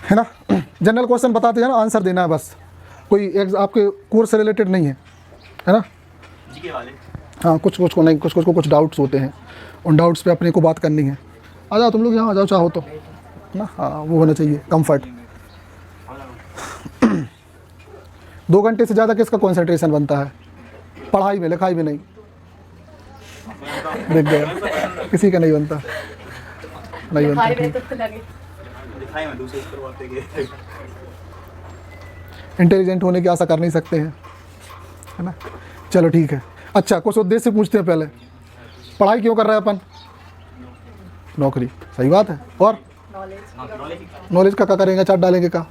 है ना। General question बताते हैं ना, आंसर देना है बस, कोई आपके कोर्स से रिलेटेड नहीं है ना। जीके वाले हाँ, कुछ कुछ को नहीं, कुछ कुछ को कुछ डाउट्स होते हैं, उन डाउट्स पे अपने को बात करनी है। आ जाओ तुम लोग यहाँ, आ जाओ चाहो तो ना। हाँ, वो होना चाहिए कंफर्ट। 2 घंटे से ज़्यादा किसका कंसंट्रेशन बनता है पढ़ाई में, लिखाई में नहीं। देख गया, किसी का नहीं बनता, नहीं बनता। दिखाई में दूसरे करवाते गए। इंटेलिजेंट होने की आशा कर नहीं सकते हैं, है ना। चलो ठीक है। अच्छा, कुछ उद्देश्य से पूछते हैं पहले। पढ़ाई क्यों कर रहे हैं अपन? नौकरी, सही बात है। और नॉलेज का क्या करेंगे, चाट डालेंगे का?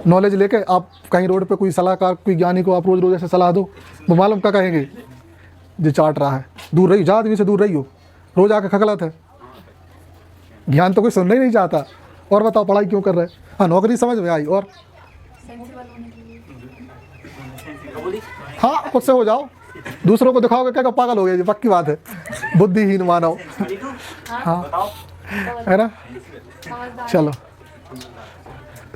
नॉलेज लेके आप कहीं रोड पे कोई सलाहकार, कोई ज्ञानी को आप रोज रोज ऐसे सलाह दो, वो मालूम क्या कहेंगे, जो चाट रहा है, दूर रही, जा आदमी से दूर रही हो, रोज आके खगलत है। ज्ञान तो कोई सुनना ही नहीं चाहता। और बताओ पढ़ाई क्यों कर रहे हैं? हाँ, नौकरी समझ में आई। और हाँ, खुद से हो जाओ, दूसरों को दिखाओगे क्या पागल हो गया, जी पक्की बात है, बुद्धिहीन मानव। हाँ, है ना। चलो,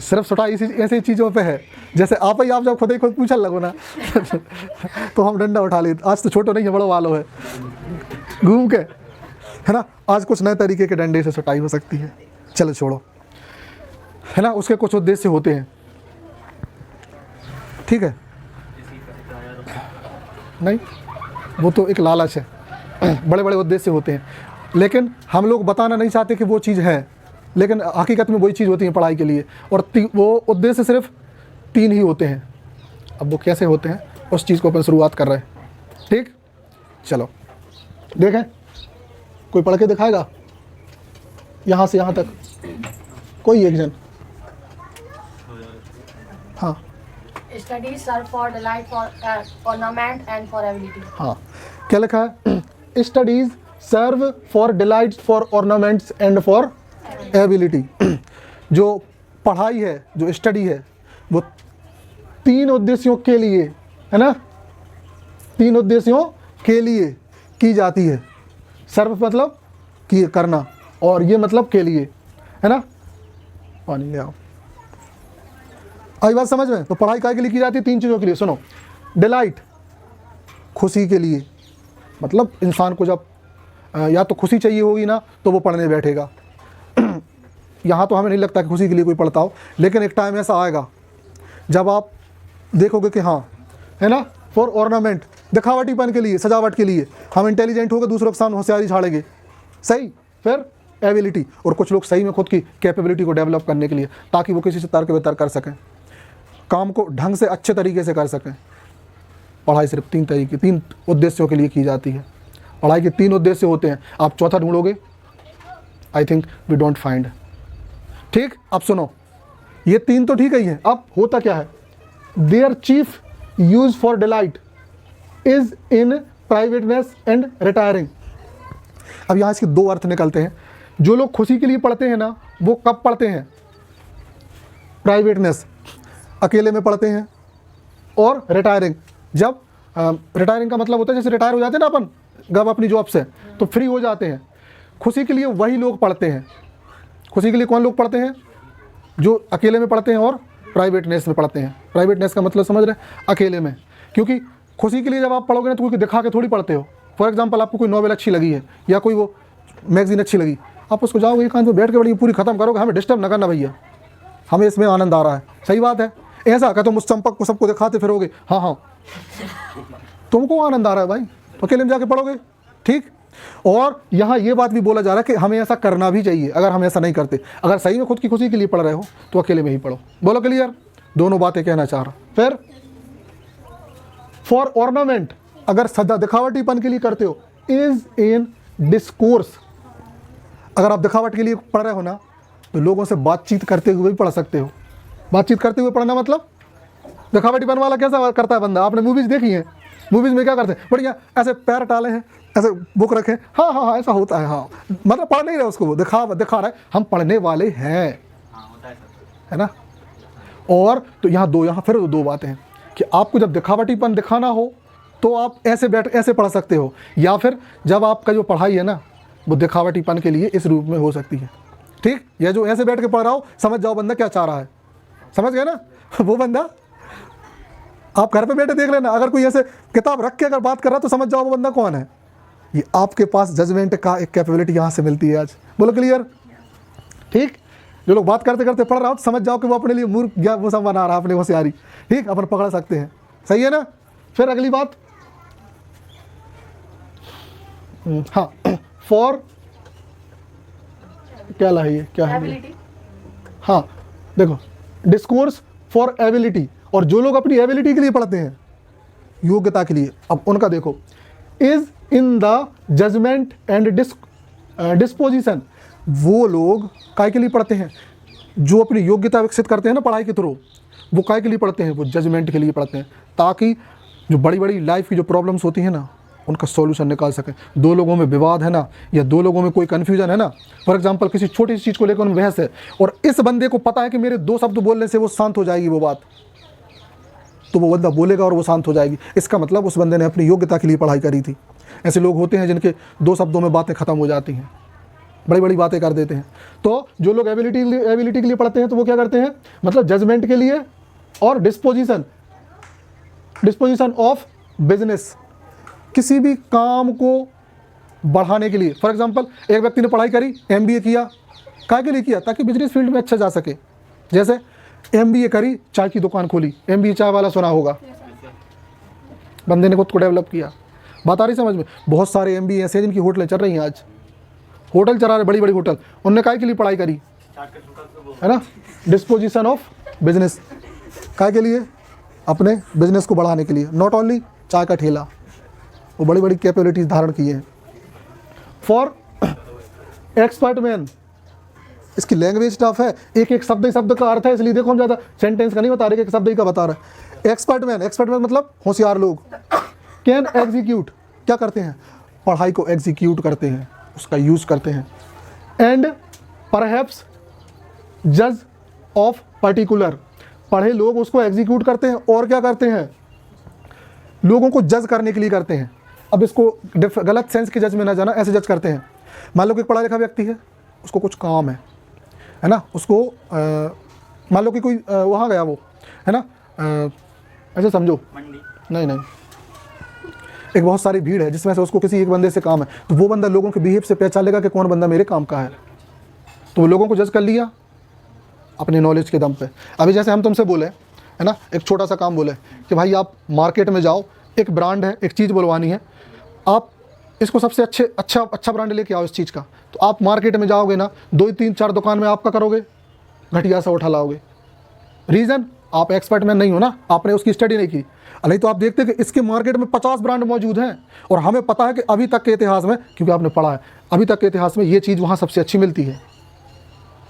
सिर्फ सुटाई ऐसी चीज़ों पे है, जैसे आप जब खुद ही खुद पूछने लगो ना तो हम डंडा उठा लेते। आज तो छोटो नहीं है, बड़ो वालो है, घूम के, है ना। आज कुछ नए तरीके के डंडे से सुटाई हो सकती है। चलो छोड़ो, है ना। उसके कुछ उद्देश्य होते हैं, ठीक है। नहीं, वो तो एक लालच है, बड़े बड़े उद्देश्य होते हैं, लेकिन हम लोग बताना नहीं चाहते कि वो चीज़ है, लेकिन हकीकत में वही चीज़ होती है पढ़ाई के लिए। और वो उद्देश्य सिर्फ 3 ही होते हैं। अब वो कैसे होते हैं, उस चीज़ को अपन शुरुआत कर रहे हैं, ठीक। चलो देखें, कोई पढ़ के दिखाएगा यहाँ से यहाँ तक, कोई एक जन? हाँ, Studies are for delight, for ornament and for ability. हाँ, क्या लिखा है? Studies serve for delights, for ornaments and for ability. जो पढ़ाई है, जो स्टडी है, वो 3 उद्देश्यों के लिए, है ना, 3 उद्देश्यों के लिए की जाती है। सर्व मतलब कि करना, और ये मतलब के लिए, है ना। पानी ले आओ। आई बात समझ में? तो पढ़ाई काय के लिए की जाती है? 3 चीज़ों के लिए। सुनो, डिलाइट, खुशी के लिए, मतलब इंसान को जब या तो खुशी चाहिए होगी ना तो वो पढ़ने बैठेगा। यहाँ तो हमें नहीं लगता कि खुशी के लिए कोई पढ़ता हो, लेकिन एक टाइम ऐसा आएगा जब आप देखोगे कि हाँ, है ना, फॉर ऑर्नामेंट, दिखावटीपन के लिए, सजावट के लिए हम इंटेलिजेंट होकर दूसरों के सामने होशियारी छाड़ेंगे, सही। फिर एबिलिटी, और कुछ लोग सही में खुद की कैपेबिलिटी को डेवलप करने के लिए, ताकि वो किसी से तर्क वितर्क कर सकें, काम को ढंग से अच्छे तरीके से कर सकें। पढ़ाई सिर्फ 3 उद्देश्यों के लिए की जाती है। पढ़ाई के 3 उद्देश्य होते हैं। आप चौथा ढूंढोगे, I think we don't find, ठीक। अब सुनो, ये 3 तो ठीक ही है। अब होता क्या है? Their chief use for delight is in privateness and retiring. अब यहाँ इसके 2 अर्थ निकलते हैं। जो लोग खुशी के लिए पढ़ते हैं ना, वो कब पढ़ते हैं? प्राइवेटनेस, अकेले में पढ़ते हैं, और रिटायरिंग, जब रिटायरिंग का मतलब होता है जैसे रिटायर हो जाते हैं ना अपन जब अपनी जॉब से, तो फ्री हो जाते हैं। खुशी के लिए वही लोग पढ़ते हैं। खुशी के लिए कौन लोग पढ़ते हैं? जो अकेले में पढ़ते हैं और प्राइवेटनेस में पढ़ते हैं। प्राइवेटनेस का मतलब समझ रहे हैं? अकेले में। क्योंकि खुशी के लिए जब आप पढ़ोगे ना तो कोई दिखा के थोड़ी पढ़ते हो। फॉर एग्जांपल, आपको कोई नॉवेल अच्छी लगी है या कोई वो मैगजीन अच्छी लगी, आप उसको जाओगे एकांत में बैठ के पढ़िए, पूरी खत्म करोगे, हमें डिस्टर्ब ना करना भैया, हमें इसमें आनंद आ रहा है। सही बात है। ऐसा क्या तुम उस चंपक को सबको दिखाते फिरोगे? हाँ हाँ, तुमको आनंद आ रहा है भाई, अकेले में जाके पढ़ोगे, ठीक। और यहाँ ये बात भी बोला जा रहा है कि हमें ऐसा करना भी चाहिए। अगर हम ऐसा नहीं करते, अगर सही में खुद की खुशी के लिए पढ़ रहे हो तो अकेले में ही पढ़ो। बोलो क्लियर? दोनों बातें कहना चाह रहा। फिर फॉर ऑर्नामेंट, अगर सदा दिखावटीपन के लिए करते हो, इज इन डिस्कोर्स। अगर आप दिखावट के लिए पढ़ रहे हो ना तो लोगों से बातचीत करते हुए भी पढ़ सकते हो। बातचीत करते हुए पढ़ना मतलब दिखावटीपन वाला कैसा करता है बंदा? आपने मूवीज देखी हैं? मूवीज में क्या करते हैं? बढ़िया ऐसे पैर टाले हैं, ऐसे बुक रखे, हाँ हाँ हाँ ऐसा होता है, हाँ, मतलब पढ़ नहीं रहे उसको, वो दिखा रहा है, हम पढ़ने वाले हैं, है ना। और तो यहाँ फिर 2 बातें हैं कि आपको जब दिखावटीपन दिखाना हो तो आप ऐसे पढ़ सकते हो, या फिर जब आपका जो पढ़ाई है ना वो दिखावटीपन के लिए इस रूप में हो सकती है। ठीक, या जो ऐसे बैठ के पढ़ रहा हो, समझ जाओ बंदा क्या चाह रहा है, समझ गए ना। वो बंदा आप घर पे बैठे देख लेना, अगर कोई ऐसे किताब रख के अगर बात कर रहा है तो समझ जाओ वो बंदा कौन है। ये आपके पास जजमेंट का एक कैपेबिलिटी यहाँ से मिलती है आज। बोलो क्लियर, ठीक। जो लोग बात करते करते पढ़ रहा हो तो समझ जाओ कि वो अपने लिए मूर्ख या वो सब बना रहा है अपने होशियारी, ठीक, अपन पकड़ सकते हैं, सही है ना। फिर अगली बात, हाँ, फॉर क्या ला है ये, क्या है ये? Ability. हाँ देखो, डिस्कोर्स फॉर एबिलिटी, और जो लोग अपनी एबिलिटी के लिए पढ़ते हैं, योग्यता के लिए, अब उनका देखो, is in the judgement and disposition, वो लोग काय के लिए पढ़ते हैं, जो अपनी योग्यता विकसित करते हैं ना पढ़ाई के थ्रू, वो काय के लिए पढ़ते हैं, वो जजमेंट के लिए पढ़ते हैं, ताकि जो बड़ी बड़ी लाइफ की जो प्रॉब्लम्स होती हैं ना उनका सॉल्यूशन निकाल सकें। दो लोगों में विवाद है ना, या दो लोगों में कोई कन्फ्यूजन है ना, फॉर एग्जांपल किसी छोटी सी चीज़ को लेकर उनमें बहस है, और इस बंदे को पता है कि मेरे 2 शब्द बोलने से वो शांत हो जाएगी वो बात, तो वो बंदा बोलेगा और वो शांत हो जाएगी। इसका मतलब उस बंदे ने अपनी योग्यता के लिए पढ़ाई करी थी। ऐसे लोग होते हैं जिनके 2 शब्दों में बातें ख़त्म हो जाती हैं, बड़ी बड़ी बातें कर देते हैं। तो जो लोग एबिलिटी के लिए पढ़ते हैं तो वो क्या करते हैं, मतलब जजमेंट के लिए और डिस्पोजिशन ऑफ बिजनेस, किसी भी काम को बढ़ाने के लिए। फॉर एग्जांपल एक व्यक्ति ने पढ़ाई करी, MBA किया, काय के लिए किया, ताकि बिजनेस फील्ड में अच्छा जा सके। जैसे MBA करी, चाय की दुकान खोली, MBA चाय वाला सुना होगा, बंदे ने खुद को डेवलप किया। बात आ रही समझ में। बहुत सारे MBA ऐसे हैं जिनकी होटलें चल रही हैं, आज होटल चला रहे, बड़ी बड़ी होटल, उनने काय के लिए पढ़ाई करी, है ना, डिस्पोजिशन ऑफ बिजनेस, काय के लिए, अपने बिजनेस को बढ़ाने के लिए, नॉट ओनली चाय का ठेला, वो बड़ी बड़ी कैपेबिलिटीज धारण किए हैं। फॉर एक्सपर्ट मैन, इसकी लैंग्वेज टफ है, एक एक शब्द का अर्थ है, इसलिए देखो हम ज़्यादा सेंटेंस का नहीं बता रहे, एक शब्द ही का बता रहे। एक्सपर्ट मैन मतलब होशियार लोग। कैन एग्जीक्यूट, क्या करते हैं, पढ़ाई को एग्जीक्यूट करते हैं, उसका यूज़ करते हैं। एंड परहैप्स जज ऑफ पर्टिकुलर, पढ़े लोग उसको एग्जीक्यूट करते हैं और क्या करते हैं, लोगों को जज करने के लिए करते हैं। अब इसको गलत सेंस के जज में ना जाना, ऐसे जज करते हैं। मान लो कि पढ़ा लिखा व्यक्ति है, उसको कुछ काम है ना, उसको मान लो कि कोई वहाँ गया वो, है ना, ऐसे समझो, नहीं, एक बहुत सारी भीड़ है जिसमें से उसको किसी एक बंदे से काम है, तो वो बंदा लोगों के बिहेव से पहचान लेगा कि कौन बंदा मेरे काम का है, तो वो लोगों को जज कर लिया अपने नॉलेज के दम पे। अभी जैसे हम तुमसे बोले, है ना, एक छोटा सा काम बोले कि भाई आप मार्केट में जाओ, एक ब्रांड है, एक चीज़ बुलवानी है, आप इसको सबसे अच्छा ब्रांड लेके आओ इस चीज़ का, तो आप मार्केट में जाओगे ना, 2-3-4 दुकान में आपका करोगे, घटिया सा उठा लाओगे। रीज़न, आप एक्सपर्ट मैन नहीं हो ना, आपने उसकी स्टडी नहीं की। नहीं तो आप देखते कि इसके मार्केट में 50 ब्रांड मौजूद हैं, और हमें पता है कि अभी तक के इतिहास में, क्योंकि आपने पढ़ा है, अभी तक के इतिहास में ये चीज़ वहाँ सबसे अच्छी मिलती है।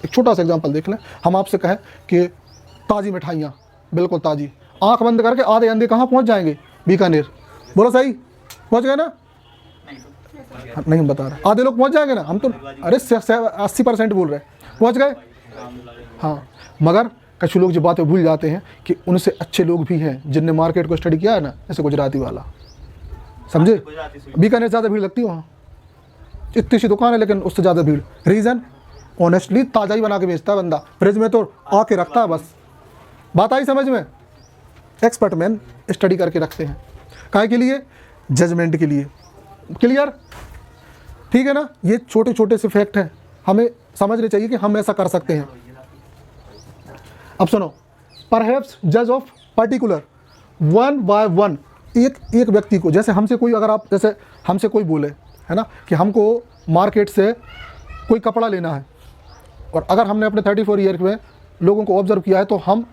एक छोटा सा एग्जांपल देख लें, हम आपसे कहें कि ताज़ी मिठाइयाँ, बिल्कुल ताज़ी, आंख बंद करके आधे अंधे कहाँ पहुँच जाएंगे, बीकानेर, बोलो सही पहुँच गए ना, नहीं हम बता रहे, आधे लोग पहुँच जाएंगे ना, हम तो अरे 80% बोल रहे पहुँच गए। हाँ, मगर कुछ लोग जो बातें भूल जाते हैं कि उनसे अच्छे लोग भी हैं जिनने मार्केट को स्टडी किया है ना, जैसे गुजराती वाला, समझे, बीकानेर ज़्यादा भीड़ लगती है वहाँ, इतनी सी दुकान है लेकिन उससे ज़्यादा भीड़। रीज़न, ऑनेस्टली ताज़ा ही बना के बेचता है बंदा, फ्रिज में तो आके रखता है बस। बात आई समझ में। एक्सपर्ट मैन स्टडी करके रखते हैं, काहे के लिए, जजमेंट के लिए। क्लियर, ठीक है ना। ये छोटे छोटे से फैक्ट हैं, हमें समझने चाहिए कि हम ऐसा कर सकते हैं। अब सुनो, परहैप्स जज ऑफ पर्टिकुलर, 1 by 1, एक व्यक्ति को, जैसे हमसे कोई, अगर आप जैसे हमसे कोई बोले, है ना, कि हमको मार्केट से कोई कपड़ा लेना है, और अगर हमने अपने 34 ईयर में लोगों को ऑब्जर्व किया है, तो हम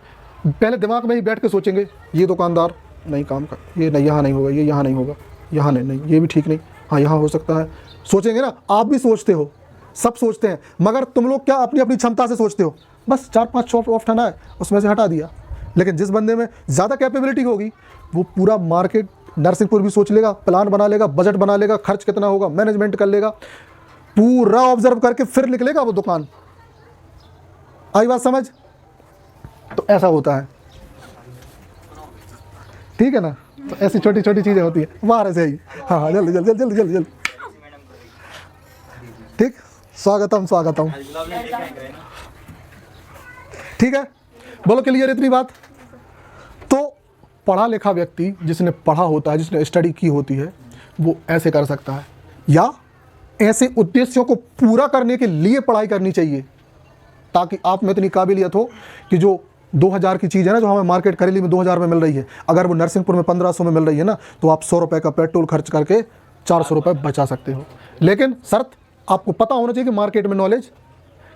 पहले दिमाग में ही बैठ के सोचेंगे, ये दुकानदार नहीं काम कर, ये नहीं, यहाँ नहीं होगा, ये यहाँ नहीं होगा, यहाँ नहीं, ये भी ठीक नहीं, हाँ यहाँ हो सकता है, सोचेंगे ना। आप भी सोचते हो, सब सोचते हैं, मगर तुम लोग क्या अपनी अपनी क्षमता से सोचते हो, बस 4-5 शॉप ऑफ हटाना है, उसमें से हटा दिया। लेकिन जिस बंदे में ज़्यादा कैपेबिलिटी होगी, वो पूरा मार्केट, नरसिंहपुर भी सोच लेगा, प्लान बना लेगा, बजट बना लेगा, खर्च कितना होगा मैनेजमेंट कर लेगा, पूरा ऑब्जर्व करके फिर निकलेगा वो दुकान। आई बात समझ। तो ऐसा होता है, ठीक है ना। तो ऐसी छोटी छोटी चीज़ें होती है, बाहर ऐसे ही। हाँ, जल्दी जल्दी जल्दी जल्दी जल्दी, ठीक, स्वागतम स्वागतम। आज गुलाब जामुन लेके आएंगे ना। ठीक है, बोलो क्लियर इतनी बात। तो पढ़ा लिखा व्यक्ति जिसने पढ़ा होता है, जिसने स्टडी की होती है, वो ऐसे कर सकता है, या ऐसे उद्देश्यों को पूरा करने के लिए पढ़ाई करनी चाहिए, ताकि आप में इतनी काबिलियत हो कि जो 2000 की चीज़ है ना, जो हमें मार्केट करेली में 2000 में मिल रही है, अगर वो नरसिंहपुर में 1500 में मिल रही है ना, तो आप 100 रुपये का पेट्रोल खर्च करके 400 रुपये बचा सकते हो। लेकिन शर्त आपको पता होना चाहिए कि मार्केट में नॉलेज,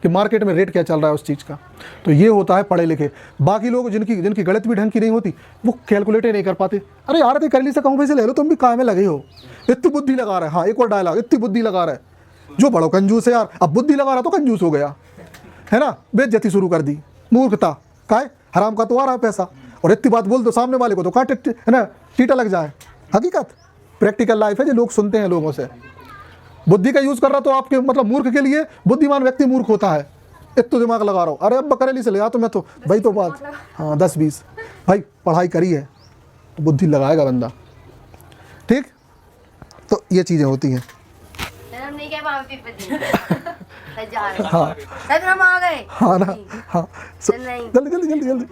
कि मार्केट में रेट क्या चल रहा है उस चीज़ का। तो ये होता है पढ़े लिखे। बाकी लोग जिनकी गणित भी ढंग की नहीं होती, वो कैलकुलेट ही नहीं कर पाते। अरे यार तो करेली से कहूँ पैसे ले लो, तुम भी काम में लगे हो, इतनी बुद्धि लगा रहा है। हाँ, एक और डायलॉग, इतनी बुद्धि लगा रहा है, जो बड़ो कंजूस है यार, अब बुद्धि लगा रहा तो कंजूस हो गया है ना, बेइज्जती शुरू कर दी, मूर्खता काय, हराम का तो आ रहा है पैसा, और इतनी बात बोल दो सामने वाले को तो काट है ना, टीटा लग जाए। हकीकत प्रैक्टिकल लाइफ है जो लोग सुनते हैं लोगों से। बुद्धि का यूज़ कर रहा तो आपके मतलब मूर्ख के लिए बुद्धिमान व्यक्ति मूर्ख होता है। इतना दिमाग लगा रहा हूँ, अरे अब करेली से ले आ, तो मैं तो भाई तो बात, हाँ 10-20 भाई पढ़ाई करी है तो बुद्धि लगाएगा बंदा। ठीक, तो ये चीज़ें होती हैं। हाँ हाँ ना, हाँ जल्दी जल्दी जल्दी जल्दी,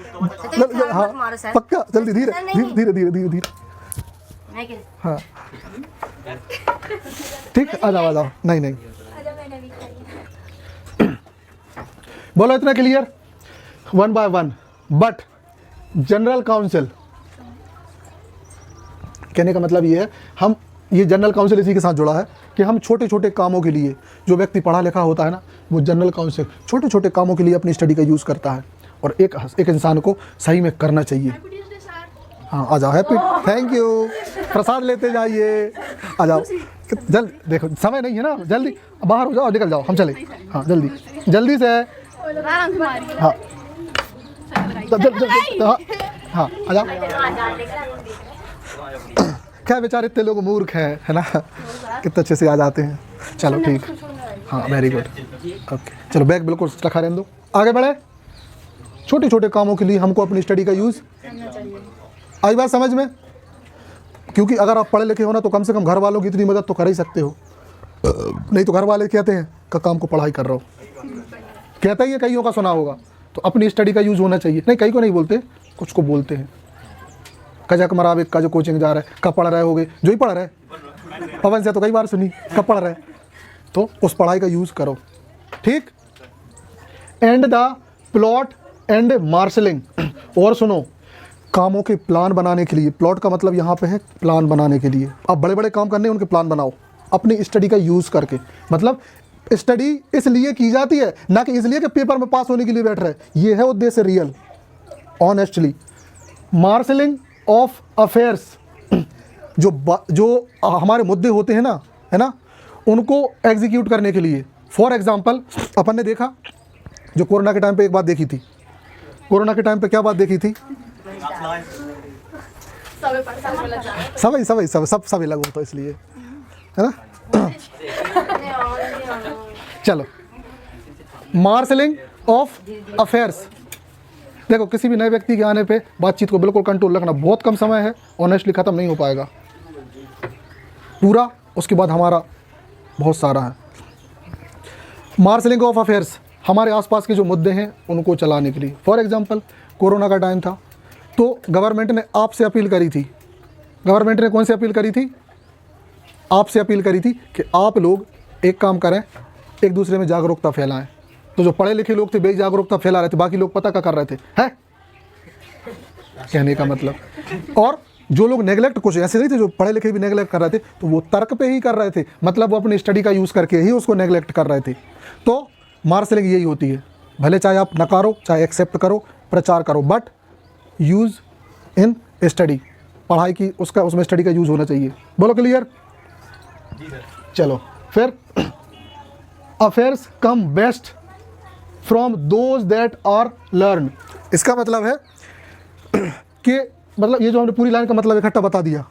हाँ पक्का, जल्दी धीरे धीरे धीरे धीरे धीरे, हाँ ठीक, आ जाओ आ जाओ, नहीं नहीं बोलो इतना clear, 1 by 1। But general council कहने का मतलब ये है, हम ये जनरल काउंसिल इसी के साथ जुड़ा है कि हम छोटे छोटे कामों के लिए, जो व्यक्ति पढ़ा लिखा होता है ना, वो जनरल काउंसिल छोटे छोटे कामों के लिए अपनी स्टडी का यूज़ करता है, और एक इंसान को सही में करना चाहिए। हाँ आ जाओ, हैप्पी, थैंक यू, प्रसाद लेते जाइए, आ जाओ जल्द, देखो समय नहीं है ना, जल्दी बाहर हो जाओ, निकल जाओ, हम चले, हाँ जल्दी जल्दी से, हाँ हाँ आ जाओ। क्या बेचारे इतने लोग मूर्ख हैं, है ना, कितने अच्छे से आ जाते हैं। चलो ठीक, हाँ वेरी गुड, ओके चलो बैग बिल्कुल रखा रहने दो, आगे बढ़े। छोटे छोटे कामों के लिए हमको अपनी स्टडी का यूज़ आई बात समझ में, क्योंकि अगर आप पढ़े लिखे हो ना, तो कम से कम घर वालों की इतनी मदद तो कर ही सकते हो, नहीं तो घर वाले कहते हैं का काम को पढ़ाई कर रहा हो, कहता ही है, कईयों का सुना होगा। तो अपनी स्टडी का यूज़ होना चाहिए। नहीं, कई को नहीं बोलते, कुछ को बोलते हैं, कजक मराबिक का जो कोचिंग जा रहा है, कब पढ़ रहे होगे, जो ही पढ़ रहे, पवन से तो कई बार सुनी, कब पढ़ रहे, तो उस पढ़ाई का यूज़ करो। ठीक, and the plot and marshalling, और सुनो, कामों के प्लान बनाने के लिए, प्लॉट का मतलब यहाँ पे है प्लान बनाने के लिए। आप बड़े बड़े काम करने हैं, उनके प्लान बनाओ अपनी स्टडी का यूज़ करके। मतलब स्टडी इसलिए की जाती है, ना कि इसलिए कि पेपर में पास होने के लिए बैठ रहे, ये है उद्देश्य real, honestly. Marshalling of affairs, जो हमारे मुद्दे होते हैं ना, है ना, उनको एग्जीक्यूट करने के लिए। फॉर एग्जांपल, अपन ने देखा जो कोरोना के टाइम पे एक बात देखी थी, कोरोना के टाइम पे क्या बात देखी थी, सभी लग हो, तो इसलिए, है ना। चलो, मार्शलिंग ऑफ अफेयर्स। देखो, किसी भी नए व्यक्ति के आने पे बातचीत को बिल्कुल कंट्रोल रखना, बहुत कम समय है, ऑनेस्टली ख़त्म नहीं हो पाएगा पूरा, उसके बाद हमारा बहुत सारा है। मार्शलिंग ऑफ अफेयर्स, हमारे आसपास के जो मुद्दे हैं उनको चलाने के लिए। फॉर एग्जांपल, कोरोना का टाइम था, तो गवर्नमेंट ने आपसे अपील करी थी, गवर्नमेंट ने कौन सी अपील करी थी, आपसे अपील करी थी कि आप लोग एक काम करें, एक दूसरे में जागरूकता फैलाएं। तो जो पढ़े लिखे लोग थे बेजागरूकता फैला रहे थे, बाकी लोग पता क्या कर रहे थे, है कहने का मतलब। और जो लोग नेगलेक्ट, कुछ ऐसे नहीं थे जो पढ़े लिखे भी नेगलेक्ट कर रहे थे, तो वो तर्क पे ही कर रहे थे, मतलब वो अपनी स्टडी का यूज़ करके ही उसको नेगलेक्ट कर रहे थे। तो मार्शलिंग यही होती है, भले चाहे आप नकारो चाहे एक्सेप्ट करो, प्रचार करो, बट यूज़ इन स्टडी, पढ़ाई की उसमें स्टडी का यूज़ होना चाहिए। बोलो क्लियर। चलो फिर, affairs come best from those that are learn. इसका मतलब है कि मतलब ये जो हमने पूरी लाइन का मतलब इकट्ठा बता दिया,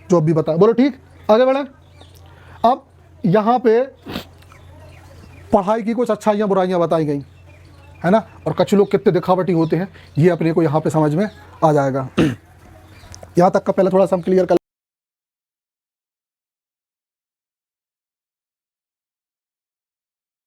जो अभी बताया। बोलो ठीक, आगे बढ़ें। अब यहाँ पे पढ़ाई की कुछ अच्छाइयाँ बुराइयाँ बताई गई, है ना, और कुछ लोग कितने दिखावटी होते हैं, ये अपने को यहाँ पे समझ में आ जाएगा। यहाँ तक का पहले थोड़ा सा हम क्लियर कर